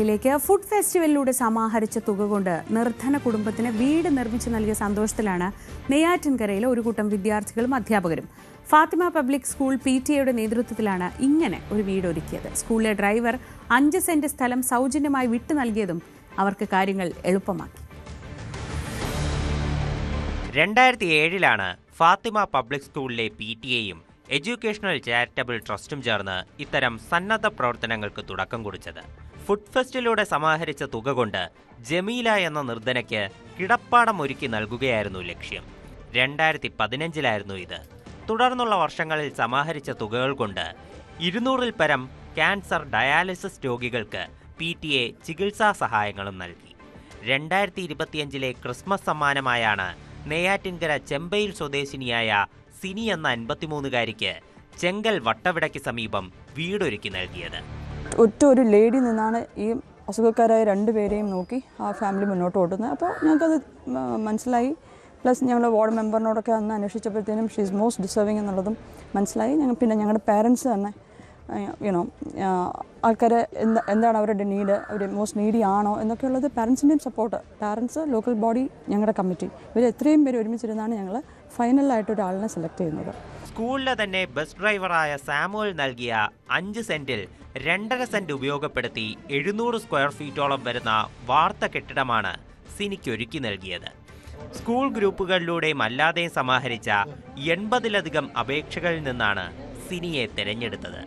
വാർത്തകളിലേക്ക്. ഫുഡ് ഫെസ്റ്റിവലിലൂടെ സമാഹരിച്ച തുക കൊണ്ട് നിർധന കുടുംബത്തിന് വീട് നിർമ്മിച്ചു നൽകിയ സന്തോഷത്തിലാണ് നെയ്യാറ്റിൻകരയിലെ ഒരു കൂട്ടം വിദ്യാർത്ഥികളും അധ്യാപകരും. ഫാത്തിമ പബ്ലിക് സ്കൂൾ PTA നേതൃത്വത്തിലാണ് ഇങ്ങനെ ഒരു വീട് ഒരുക്കിയത്. സ്കൂളിലെ ഡ്രൈവർ 5 സെന്റ് സ്ഥലം സൗജന്യമായി വിട്ടു നൽകിയതും അവർക്ക് കാര്യങ്ങൾ എളുപ്പമാക്കി. 2007 ഫാത്തിമ പബ്ലിക് സ്കൂളിലെ PTA എഡ്യൂക്കേഷണൽ ചാരിറ്റബിൾ ട്രസ്റ്റും ചേർന്ന് ഇത്തരം സന്നദ്ധ പ്രവർത്തനങ്ങൾക്ക് തുടക്കം കുറിച്ചത്. ഫുഡ് ഫെസ്റ്റിലൂടെ സമാഹരിച്ച തുക കൊണ്ട് ജമീല എന്ന നിർധനയ്ക്ക് കിടപ്പാടം ഒരുക്കി നൽകുകയായിരുന്നു ലക്ഷ്യം. 2015 ഇത്. തുടർന്നുള്ള വർഷങ്ങളിൽ സമാഹരിച്ച തുകകൾ കൊണ്ട് 200-ൽ പരം ക്യാൻസർ ഡയാലിസിസ് രോഗികൾക്ക് PTA ചികിത്സാ സഹായങ്ങളും നൽകി. 2025 ക്രിസ്മസ് സമ്മാനമായാണ് നെയ്യാറ്റിൻകര ചെമ്പയിൽ സ്വദേശിനിയായ സിനി എന്ന 53-കാരിക്ക് ചെങ്കൽ വട്ടവിടയ്ക്ക് സമീപം വീടൊരുക്കി നൽകിയത്. ഒരു ലേഡി നിന്നാണ് ഈ അസുഖക്കാരായ 2 പേരെയും നോക്കി ആ ഫാമിലി മുന്നോട്ട് ഓടുന്നത്. അപ്പോൾ ഞങ്ങൾക്കത് മനസ്സിലായി. പ്ലസ് ഞങ്ങൾ വാർഡ് മെമ്പറിനോടൊക്കെ അന്ന് അന്വേഷിച്ചപ്പോഴത്തേനും ഷീ ഈസ് മോസ്റ്റ് ഡിസേർവിങ് എന്നുള്ളതും മനസ്സിലായി. പിന്നെ ഞങ്ങളുടെ പാരൻസ് തന്നെ ആൾക്കാരെ എന്താണ് അവരുടെ നീഡ്, അവർ മോസ്റ്റ് നീഡി ആണോ എന്നൊക്കെയുള്ളത് പാരൻസിൻ്റെയും സപ്പോർട്ട്, പാരൻസ്, ലോക്കൽ ബോഡി, ഞങ്ങളുടെ കമ്മിറ്റി, ഇവർ എത്രയും പേര് ഒരുമിച്ചിരുന്നാണ് ഞങ്ങൾ ഫൈനലായിട്ട് ഒരാളിനെ സെലക്ട് ചെയ്യുന്നത്. സ്കൂളിലെ തന്നെ ബസ് ഡ്രൈവറായ സാമുവൽ നൽകിയ 5 സെന്റിൽ 2.5 സെന്റ് ഉപയോഗപ്പെടുത്തി 700 സ്ക്വയർ ഫീറ്റോളം വരുന്ന വാർത്ത കെട്ടിടമാണ് സിനിക്ക് ഒരുക്കി നൽകിയത്. സ്കൂൾ ഗ്രൂപ്പുകളിലൂടെയും അല്ലാതെയും സമാഹരിച്ച 80-ലധികം അപേക്ഷകളിൽ നിന്നാണ് സിനിയെ തിരഞ്ഞെടുത്തത്.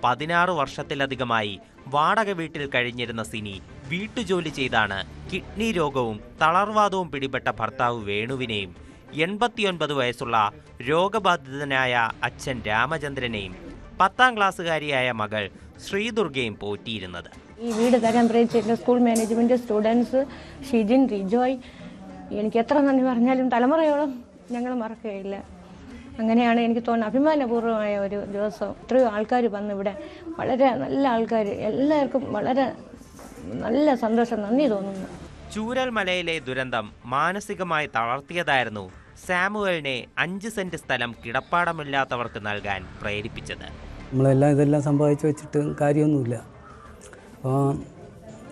16 വർഷത്തിലധികമായി വാടക വീട്ടിൽ കഴിഞ്ഞിരുന്ന സിനി വീട്ടുജോലി ചെയ്താണ് കിഡ്നി രോഗവും തളർവാദവും പിടിപെട്ട ഭർത്താവ് വേണുവിനെയും 89 വയസ്സുള്ള രോഗബാധിതനായ അച്ഛൻ രാമചന്ദ്രനെയും 10ാം ക്ലാസ്സുകാരിയായ മകൾ ശ്രീദുർഗയും പോറ്റിയിരുന്നത്. ഈ വീട് തരാൻ പ്രേരിപ്പിച്ച school management, students, Shijin, Rijoy, എനിക്ക് എത്ര നന്ദി പറഞ്ഞാലും തലമുറയോളം ഞങ്ങൾ മറക്കുകയില്ല. അങ്ങനെയാണ് എനിക്ക് തോന്നുന്നത് അഭിമാനപൂർവ്വമായ ഒരു ദിവസം. ഇത്രയും ആൾക്കാർ വന്ന് ഇവിടെ, വളരെ നല്ല ആൾക്കാർ, എല്ലാവർക്കും വളരെ നല്ല സന്തോഷം, നന്ദി തോന്നുന്നു. ചൂരൽമലയിലെ ദുരന്തം മാനസികമായി തളർത്തിയതായിരുന്നു സാമുവലിനെ 5 സെന്റ് സ്ഥലം കിടപ്പാടമില്ലാത്തവർക്ക് നൽകാൻ പ്രേരിപ്പിച്ചത്. ഇതെല്ലാം സമ്പാദിച്ചു വെച്ചിട്ട് കാര്യമൊന്നുമില്ല.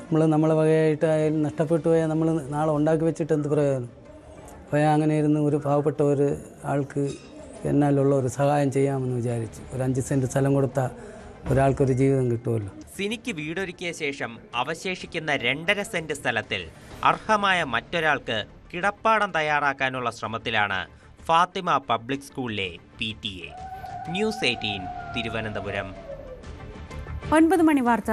അപ്പോൾ നമ്മളെ വകയായിട്ടായാലും നഷ്ടപ്പെട്ടു പോയാൽ നമ്മൾ നാളെ ഉണ്ടാക്കി വെച്ചിട്ട് എന്ത് പ്രയോജനം? അപ്പോൾ അങ്ങനെ ഇരുന്ന് ഒരു പാവപ്പെട്ട ഒരു ആൾക്ക് എന്നാലുള്ള ഒരു സഹായം ചെയ്യാമെന്ന് വിചാരിച്ചു. ഒരു 5 സെന്റ് സ്ഥലം കൊടുത്താൽ ഒരാൾക്കൊരു ജീവിതം കിട്ടുമല്ലോ. സിനിക്ക് വീടൊരുക്കിയ ശേഷം അവശേഷിക്കുന്ന 2.5 സെന്റ് സ്ഥലത്തിൽ അർഹമായ മറ്റൊരാൾക്ക് കിടപ്പാടം തയ്യാറാക്കാനുള്ള ശ്രമത്തിലാണ് ഫാത്തിമ പബ്ലിക് സ്കൂളിലെ PTA. ന്യൂസ് 18 തിരുവനന്തപുരം. 9 മണി വാർത്ത.